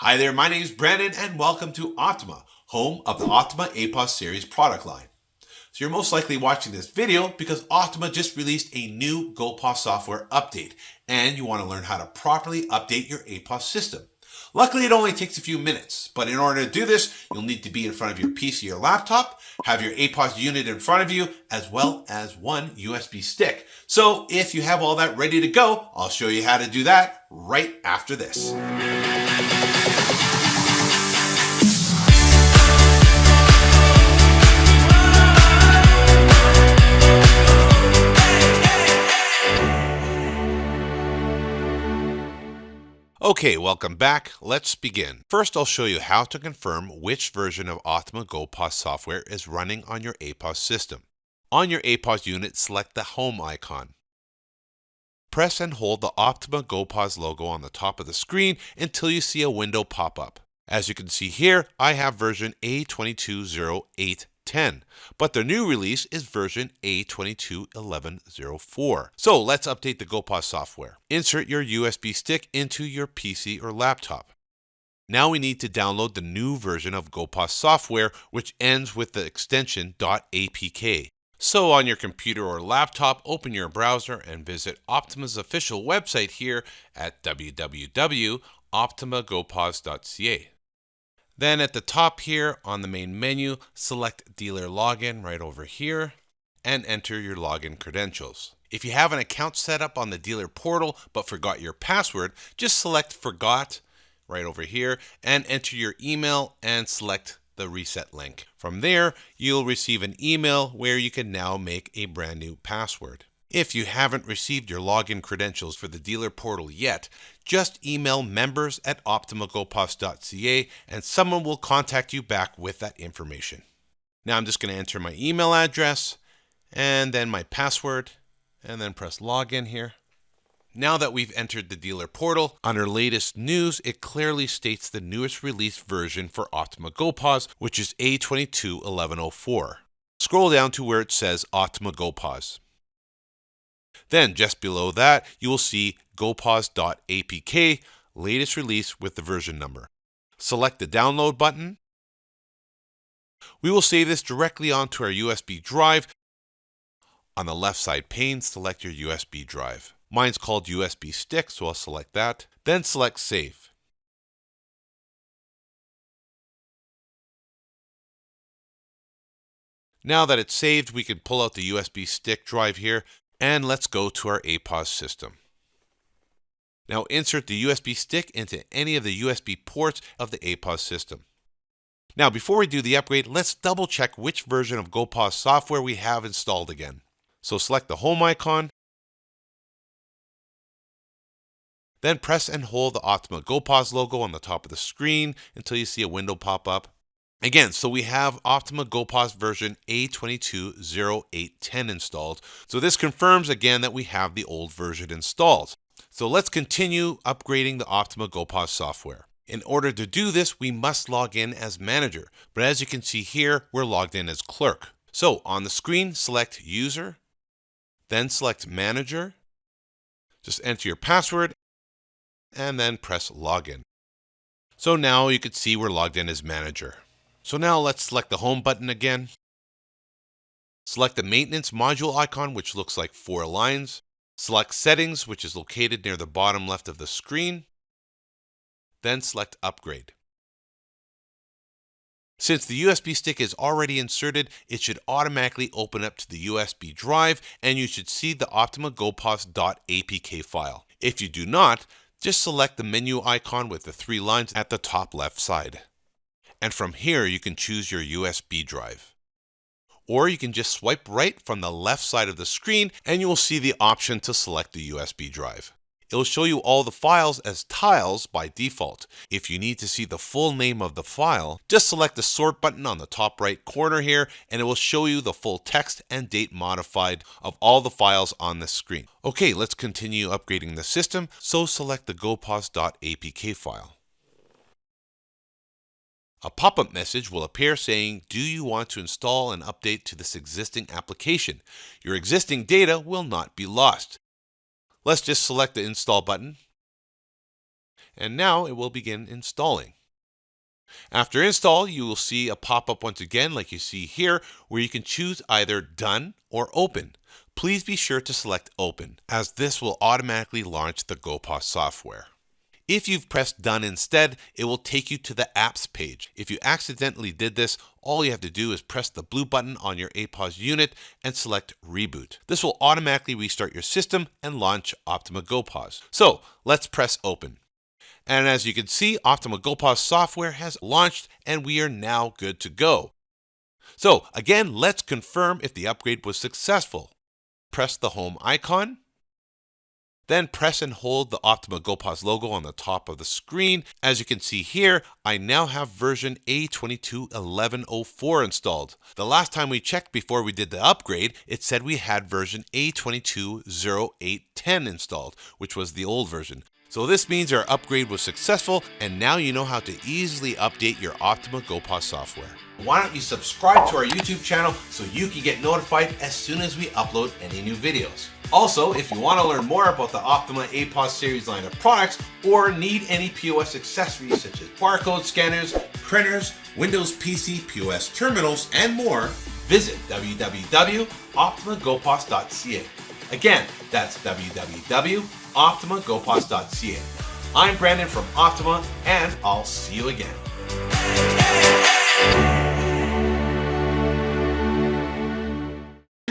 Hi there, my name is Brandon and welcome to Optima, home of the Optima APOS Series product line. So you're most likely watching this video because Optima just released a new GoPOS software update and you want to learn how to properly update your APOS system. Luckily, it only takes a few minutes, but in order to do this, you'll need to be in front of your PC or laptop, have your APOS unit in front of you, as well as one USB stick. So if you have all that ready to go, I'll show you how to do that right after this. Okay, welcome back. Let's begin. First, I'll show you how to confirm which version of Optima GoPOS software is running on your APOS system. On your APOS unit, select the Home icon. Press and hold the Optima GoPOS logo on the top of the screen until you see a window pop up. As you can see here, I have version A220810, but the new release is version A221104. So let's update the GoPOS software. Insert your USB stick into your PC or laptop. Now we need to download the new version of GoPOS software, which ends with the extension .apk. So on your computer or laptop, open your browser and visit Optima's official website here at www.optimagopos.ca. Then at the top here on the main menu, select Dealer Login right over here and enter your login credentials. If you have an account set up on the dealer portal but forgot your password, just select Forgot right over here and enter your email and select the reset link. From there, you'll receive an email where you can now make a brand new password. If you haven't received your login credentials for the dealer portal yet, just email members@optimagopos.ca and someone will contact you back with that information. Now I'm just going to enter my email address and then my password and then press login here. Now that we've entered the dealer portal, under latest news, it clearly states the newest released version for Optima GoPOS, which is A221104. Scroll down to where it says Optima GoPOS. Then just below that, you will see gopos.apk, latest release with the version number. Select the download button. We will save this directly onto our USB drive. On the left side pane, select your USB drive. Mine's called USB stick, so I'll select that. Then select Save. Now that it's saved, we can pull out the USB stick drive here, and let's go to our APOS system. Now insert the USB stick into any of the USB ports of the APOS system. Now before we do the upgrade, let's double check which version of GoPOS software we have installed again. So select the Home icon, then press and hold the Optima GoPOS logo on the top of the screen until you see a window pop up. Again, so we have Optima GoPOS version A220810 installed. So this confirms again that we have the old version installed. So let's continue upgrading the Optima GoPOS software. In order to do this, we must log in as manager. But as you can see here, we're logged in as clerk. So on the screen, select User, then select Manager. Just enter your password and then press Login. So now you can see we're logged in as manager. So now let's select the Home button again. Select the Maintenance module icon, which looks like 4 lines. Select Settings, which is located near the bottom left of the screen. Then select Upgrade. Since the USB stick is already inserted, it should automatically open up to the USB drive and you should see the Optima GoPOS.apk file. If you do not, just select the menu icon with the 3 lines at the top left side. And from here, you can choose your USB drive. Or you can just swipe right from the left side of the screen and you will see the option to select the USB drive. It will show you all the files as tiles by default. If you need to see the full name of the file, just select the sort button on the top right corner here and it will show you the full text and date modified of all the files on the screen. Okay, let's continue upgrading the system, so select the gopos.apk file. A pop-up message will appear saying, "Do you want to install an update to this existing application? Your existing data will not be lost." Let's just select the Install button. and now it will begin installing. After install, you will see a pop-up once again like you see here, where you can choose either Done or Open. Please be sure to select Open, as this will automatically launch the GoPOS software. If you've pressed Done instead, it will take you to the Apps page. If you accidentally did this, all you have to do is press the blue button on your APOS unit and select Reboot. This will automatically restart your system and launch Optima GoPOS. So let's press Open. And as you can see, Optima GoPOS software has launched and we are now good to go. So again, let's confirm if the upgrade was successful. Press the home icon. Then press and hold the Optima GoPOS logo on the top of the screen. As you can see here, I now have version A22.11.04 installed. The last time we checked before we did the upgrade, it said we had version A22.08.10 installed, which was the old version. So this means our upgrade was successful, and now you know how to easily update your Optima GoPOS software. Why don't you subscribe to our YouTube channel so you can get notified as soon as we upload any new videos. Also, if you want to learn more about the Optima APOS Series line of products or need any POS accessories such as barcode scanners, printers, Windows PC POS terminals, and more, visit www.optimagopos.ca. Again, that's www.optimagopos.ca. I'm Brandon from Optima, and I'll see you again.